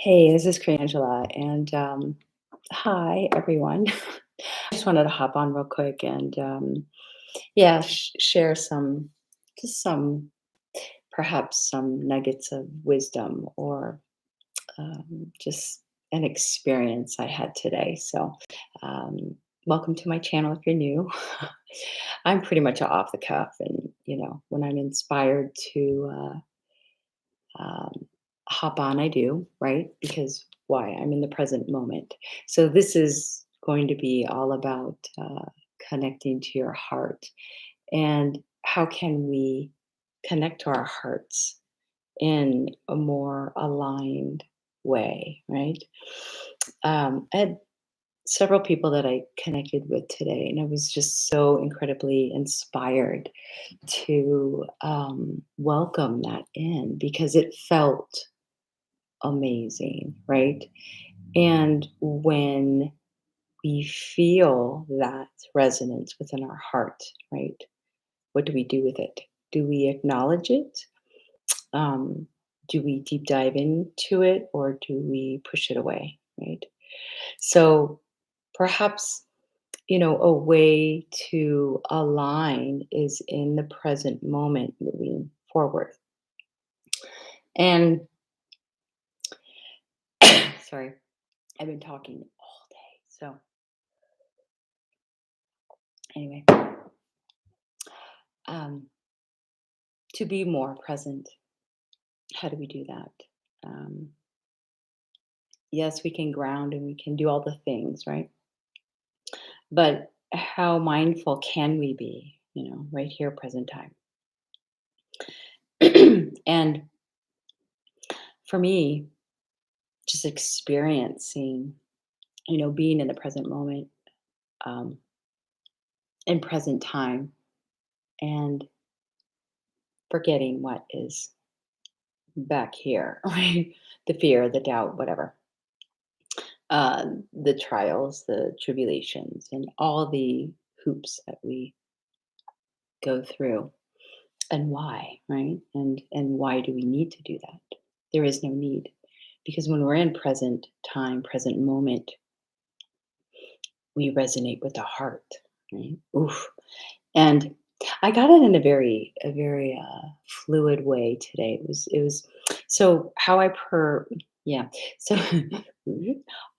Hey, this is Corina Angela, and hi everyone. I just wanted to hop on real quick and yeah, share just some, perhaps some nuggets of wisdom or just an experience I had today. So, um, welcome to my channel if you're new. I'm pretty much off the cuff, and when I'm inspired to hop on, I do, right? Because why? I'm in the present moment. So this is going to be all about connecting to your heart and how can we connect to our hearts in a more aligned way, right? I had several people that I connected with today, and I was just so incredibly inspired to welcome that in because it felt amazing, right? And when we feel that resonance within our heart, right? What do we do with it? Do we acknowledge it? Um, do we deep dive into it or do we push it away, right? So perhaps, a way to align is in the present moment moving forward. And sorry, I've been talking all day. So anyway, um, to be more present, how do we do that? Um, yes, we can ground and we can do all the things, right? But how mindful can we be, right here, present time? And for me, just experiencing, being in the present moment, um, in present time, and forgetting what is back here, right? The fear, the doubt, whatever, the trials, the tribulations, and all the hoops that we go through, and why, right? And why do we need to do that? There is no need, because when we're in present time, present moment, we resonate with the heart, right? Oof. And I got it in a very fluid way today. It was so how I per yeah. So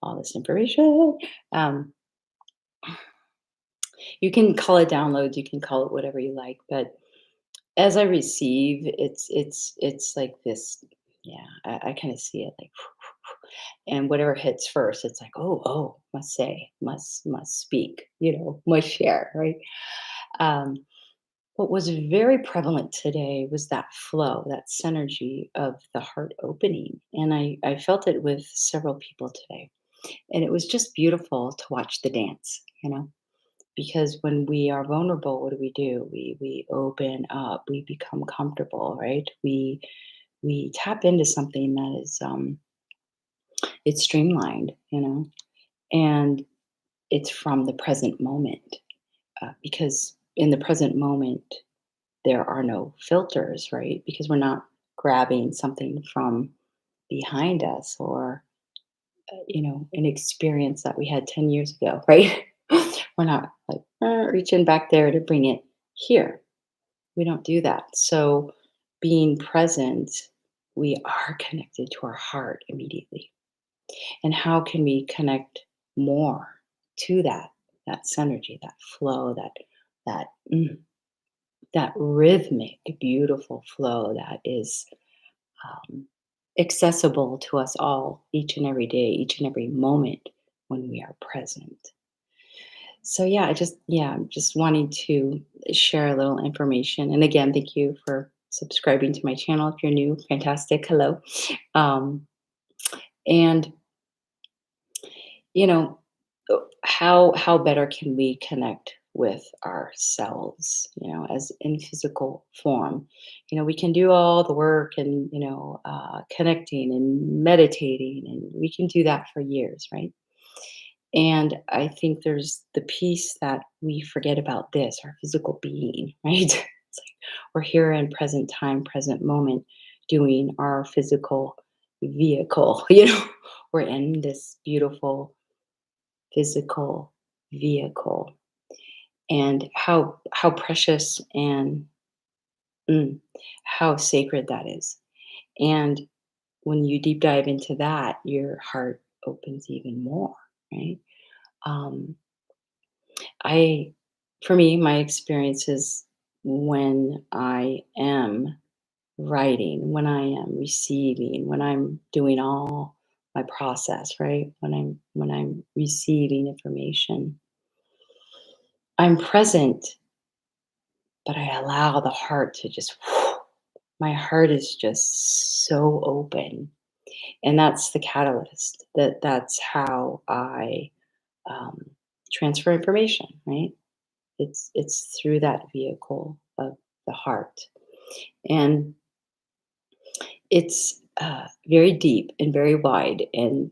all this information. Um, you can call it downloads, you can call it whatever you like, but as I receive, it's like this. Yeah, I kind of see it like, and whatever hits first, it's like, oh, must say, must speak, must share, right? Um, what was very prevalent today was that flow, that synergy of the heart opening. And I felt it with several people today. And it was just beautiful to watch the dance, because when we are vulnerable, what do? We open up, we become comfortable, right? We tap into something that is it's streamlined, and it's from the present moment. Because in the present moment, there are no filters, right? Because we're not grabbing something from behind us or, an experience that we had 10 years ago, right? We're not like reaching back there to bring it here. We don't do that. So, being present, we are connected to our heart immediately. And how can we connect more to that synergy, that flow, that that rhythmic, beautiful flow that is um, accessible to us all each and every day, each and every moment when we are present. So yeah, I'm just wanting to share a little information. And again, thank you for subscribing to my channel. If you're new, fantastic. Hello. Um, and you know, how better can we connect with ourselves, as in physical form? We can do all the work and connecting and meditating, and we can do that for years, right? And I think there's the piece that we forget about this, our physical being, right? It's like we're here in present time, present moment, doing our physical vehicle, we're in this beautiful physical vehicle, and how precious and mm, how sacred that is. And when you deep dive into that, your heart opens even more, right? Um, I, for me, my experience is when I am writing, when I am receiving, when I'm doing all my process, right? When I'm receiving information, I'm present, but I allow the heart to just my heart is just so open. And that's the catalyst. That's how I um, transfer information, right? It's through that vehicle of the heart, and it's very deep and very wide, and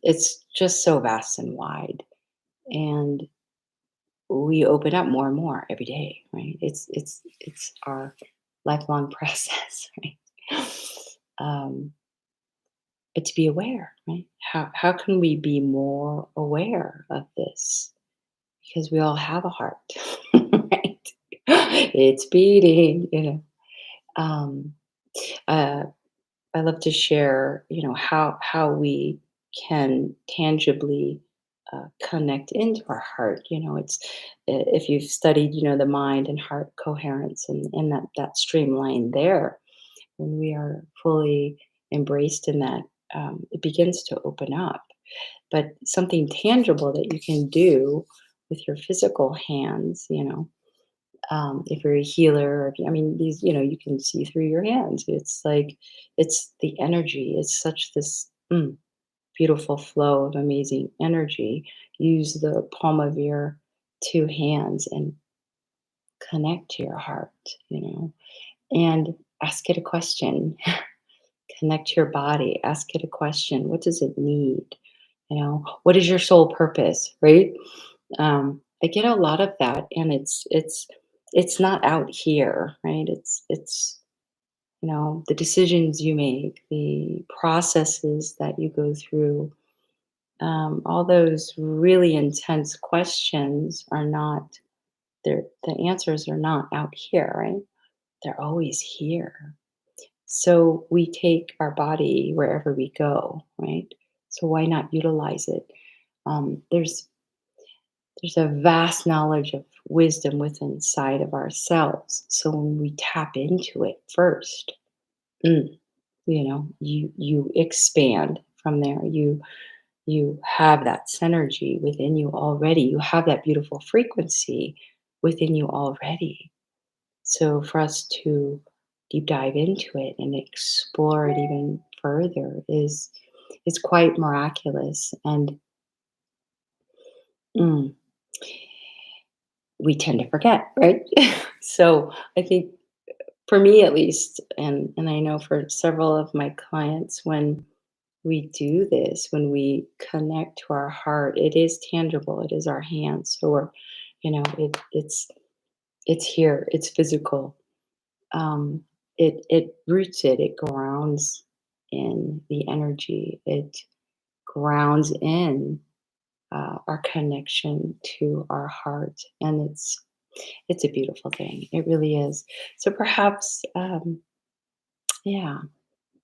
it's just so vast and wide, and we open up more and more every day, right? It's our lifelong process, right? um, but to be aware, right? How can we be more aware of this? Because we all have a heart, right? It's beating, Um, uh, I love to share, how we can tangibly connect into our heart. If you've studied, the mind and heart coherence, and that streamline there, when we are fully embraced in that, it begins to open up. But something tangible that you can do with your physical hands, if you're a healer, I mean, you can see through your hands. It's like, it's the energy. It's such this beautiful flow of amazing energy. Use the palm of your two hands and connect to your heart, and ask it a question. Connect to your body. Ask it a question. What does it need? What is your soul purpose, right? I get a lot of that, and it's not out here, right? It's the decisions you make, the processes that you go through. All those really intense questions are not there. The answers are not out here, right? They're always here. So we take our body wherever we go, right? So why not utilize it? There's a vast knowledge of wisdom within inside of ourselves. So when we tap into it first, mm, you expand from there. You have that synergy within you already. You have that beautiful frequency within you already. So for us to deep dive into it and explore it even further is quite miraculous. And mm, we tend to forget, right? So I think, for me at least, and I know for several of my clients, when we do this, when we connect to our heart, it is tangible. It is our hands, or it's here. It's physical. It roots it. It grounds in the energy. It grounds in our connection to our heart, and it's a beautiful thing. It really is. So perhaps, yeah,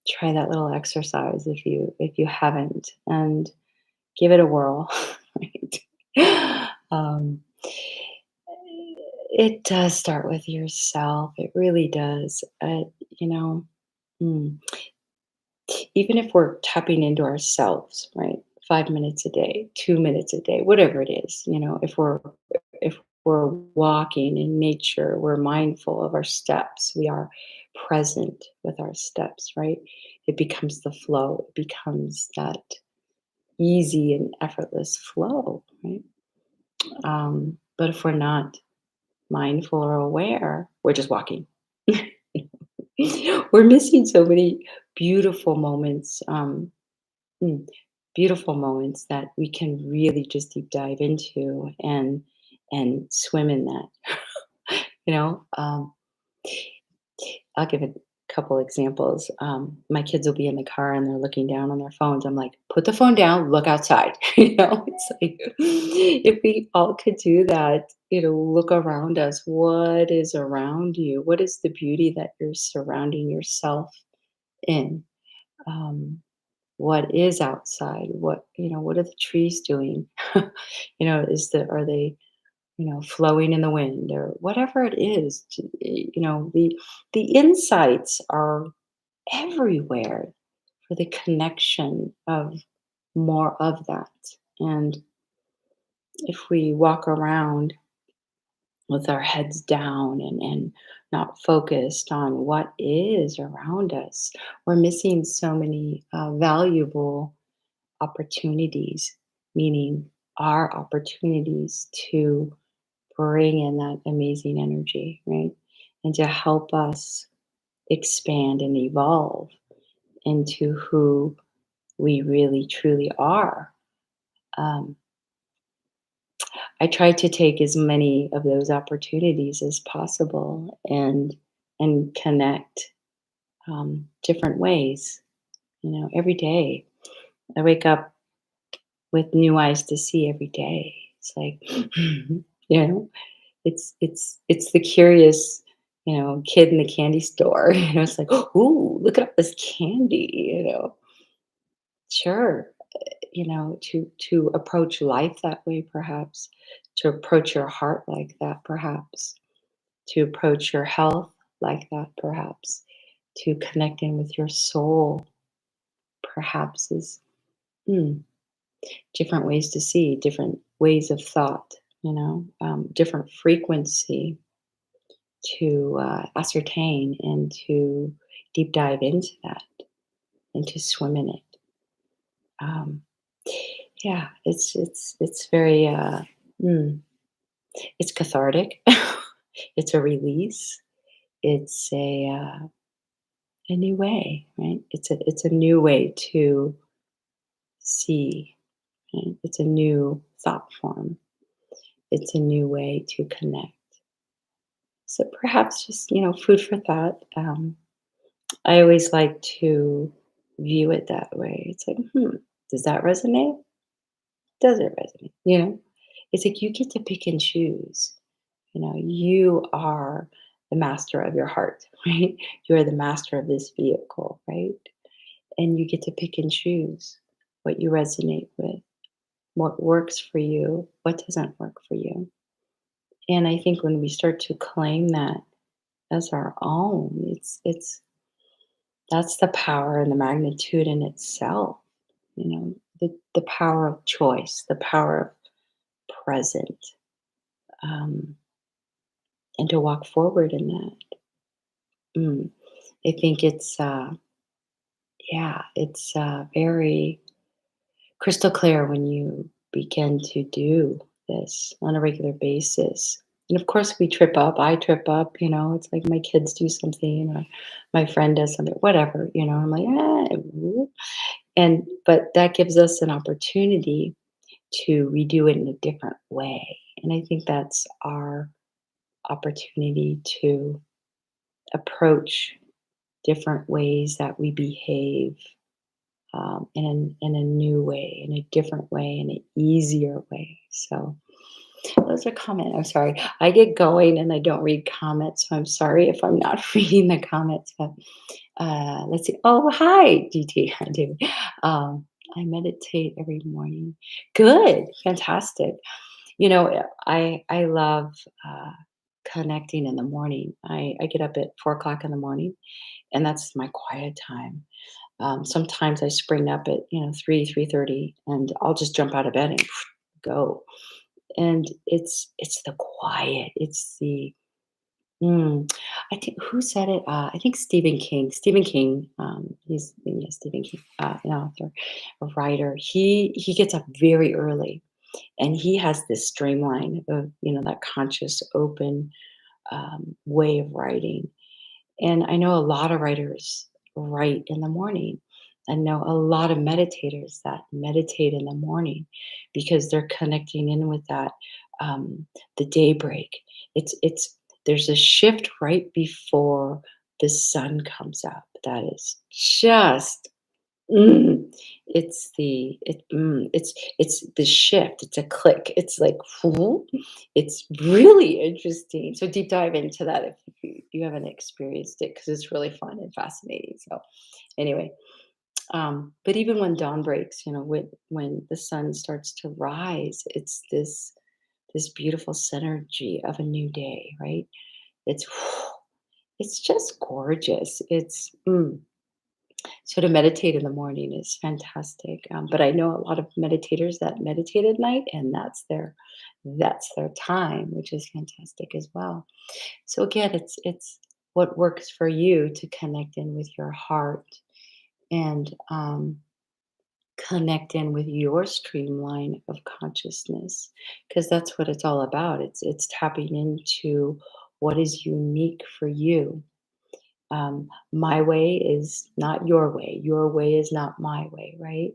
try that little exercise if you haven't, and give it a whirl. Right? It does start with yourself. It really does. Mm, even if we're tapping into ourselves, right? 5 minutes a day, 2 minutes a day, whatever it is, if we're walking in nature, we're mindful of our steps. We are present with our steps, right? It becomes the flow. It becomes that easy and effortless flow, right? But if we're not mindful or aware, we're just walking. We're missing so many beautiful moments, mm, beautiful moments that we can really just deep dive into and swim in that. You know, um, I'll give it. couple examples. My kids will be in the car and they're looking down on their phones. I'm like, put the phone down, look outside. It's like if we all could do that, look around us. What is around you? What is the beauty that you're surrounding yourself in? Um, what is outside? What are the trees doing? Are they flowing in the wind or whatever it is? The insights are everywhere for the connection of more of that. And if we walk around with our heads down and not focused on what is around us, we're missing so many valuable opportunities, meaning our opportunities to bring in that amazing energy, right? And to help us expand and evolve into who we really truly are. Um, I try to take as many of those opportunities as possible and connect different ways. Every day I wake up with new eyes to see every day. It's like, you know, it's the curious, kid in the candy store. It's like, ooh, look at all this candy. Sure, to approach life that way, perhaps, to approach your heart like that, perhaps, to approach your health like that, perhaps, to connect in with your soul, perhaps, is mm, different ways to see, different ways of thought, different frequency to ascertain and to deep dive into that and to swim in it. Um, yeah, it's very mm, it's cathartic. It's a release. It's a new way, right? It's a new way to see. Right? It's a new thought form. It's a new way to connect. So perhaps just food for thought. I always like to view it that way. It's like, does that resonate? Does it resonate? It's like you get to pick and choose. You are the master of your heart, right? You are the master of this vehicle, right? And you get to pick and choose what you resonate with, what works for you, what doesn't work for you. And I think when we start to claim that as our own, it's that's the power and the magnitude in itself. The power of choice, the power of present, um, and to walk forward in that. Mm. I think it's very crystal clear when you begin to do this on a regular basis. And of course, we trip up. I trip up. It's like my kids do something, or my friend does something, whatever. I'm like, whoop. But that gives us an opportunity to redo it in a different way. And I think that's our opportunity to approach different ways that we behave in a new way, in a different way, in an easier way. So those are comments. I'm sorry. I get going and I don't read comments. So I'm sorry if I'm not reading the comments. But let's see. Oh, hi, DT. I do. I meditate every morning. Good. Fantastic. I love connecting in the morning. I get up at 4 o'clock in the morning, and that's my quiet time. Sometimes I spring up at 3:30, and I'll just jump out of bed and go. And it's the quiet. It's the mm, I think who said it? I think Stephen King. Stephen King. He's yeah, Stephen King, an author, a writer. He gets up very early, and he has this streamline of that conscious, open way of writing. And I know a lot of writers write in the morning. I know a lot of meditators that meditate in the morning because they're connecting in with that the daybreak. It's there's a shift right before the sun comes up. That is just mm, it's the shift. It's a click. It's like whoo. It's really interesting. So deep dive into that if you haven't experienced it because it's really fun and fascinating. So anyway, but even when dawn breaks, when the sun starts to rise, it's this beautiful synergy of a new day, right? It's it's just gorgeous. So to meditate in the morning is fantastic. But I know a lot of meditators that meditate at night, and that's their time, which is fantastic as well. So again, it's what works for you to connect in with your heart and connect in with your streamline of consciousness, because that's what it's all about. It's tapping into what is unique for you. My way is not your way. Your way is not my way, right?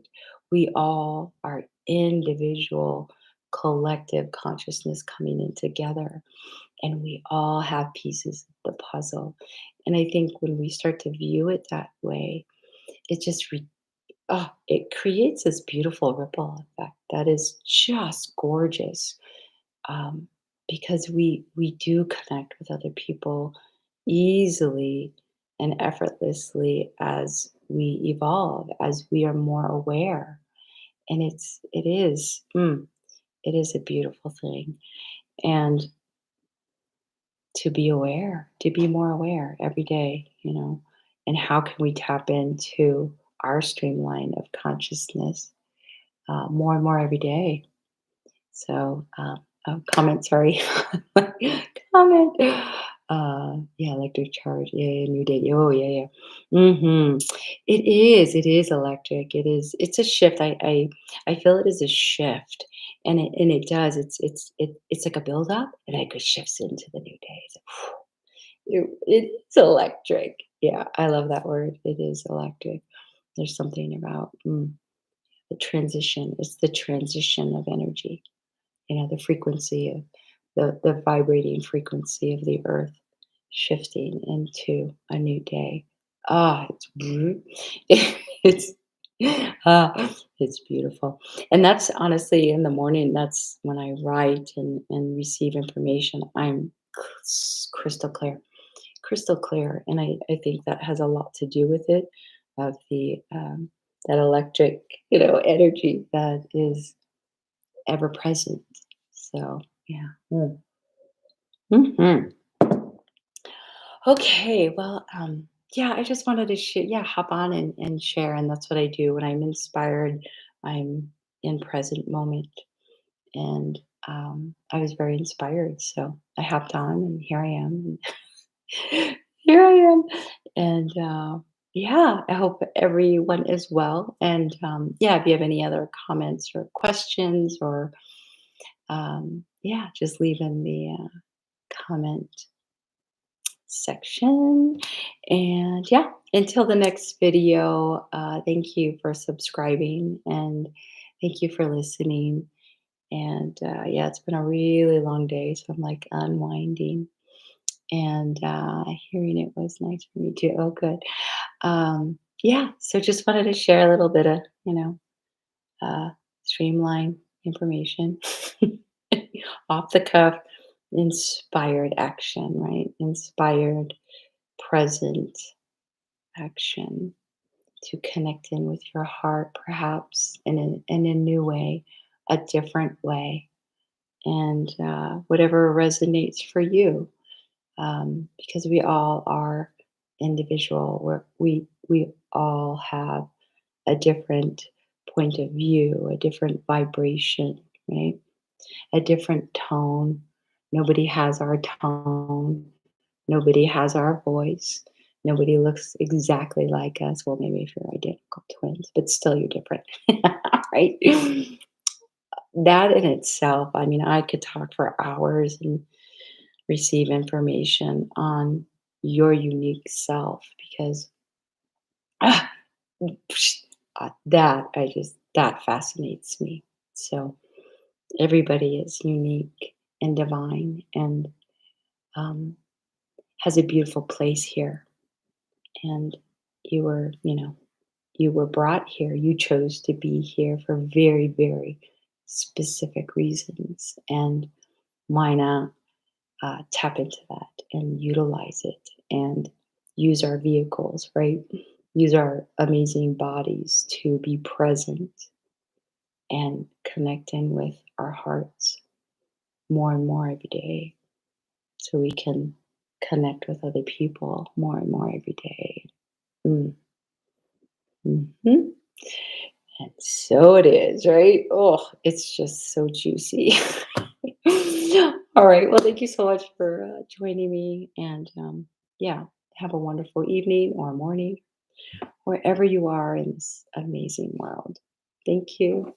We all are individual, collective consciousness coming in together, and we all have pieces of the puzzle. And I think when we start to view it that way, it just it creates this beautiful ripple effect that is just gorgeous, um, because we do connect with other people easily and effortlessly as we evolve, as we are more aware, and it is a beautiful thing, and to be aware, to be more aware every day, and how can we tap into our streamline of consciousness more and more every day. So, comment, sorry. Comment. Yeah, electric charge. Yeah, new day. Oh, yeah, yeah. It is electric. It's a shift. I feel it is a shift. And it does. It's like a build up and it shifts into the new day. It's like, it's electric. Yeah, I love that word. It is electric. There's something about the transition. It's the transition of energy, the frequency of the vibrating frequency of the earth shifting into a new day. It's it's beautiful. And that's honestly in the morning, that's when I write and receive information. I'm crystal clear, crystal clear. And I think that has a lot to do with it, of the that electric, energy that is ever present. So, yeah. Mhm. Okay, well, yeah, I just wanted to hop on and share, and that's what I do when I'm inspired. I'm in present moment, and I was very inspired, so I hopped on, and here I am. Here I am, and yeah, I hope everyone is well. And yeah, if you have any other comments or questions, or yeah, just leave in the comment section. And yeah, until the next video, thank you for subscribing and thank you for listening. And yeah, it's been a really long day, so I'm like unwinding. And hearing it was nice for me too. Oh, good. Yeah, so just wanted to share a little bit of, uh, streamline information off the cuff, inspired action, right? Inspired present action to connect in with your heart, perhaps in a new way, a different way, and whatever resonates for you, because we all are individual. We all have a different point of view, a different vibration, right? A different tone. Nobody has our tone. Nobody has our voice. Nobody looks exactly like us. Well, maybe if you're identical twins, but still you're different, right? That in itself, I mean, I could talk for hours and receive information on your unique self, because ah, that fascinates me. So everybody is unique and divine, and um, has a beautiful place here. and you were brought here. You chose to be here for very, very specific reasons. And why not tap into that and utilize it and use our vehicles, right? Use our amazing bodies to be present and connecting with our hearts more and more every day so we can connect with other people more and more every day. Mm. Mhm. And so it is, right? Oh, it's just so juicy. All right. Well, thank you so much for joining me. And yeah, have a wonderful evening or morning, wherever you are in this amazing world. Thank you.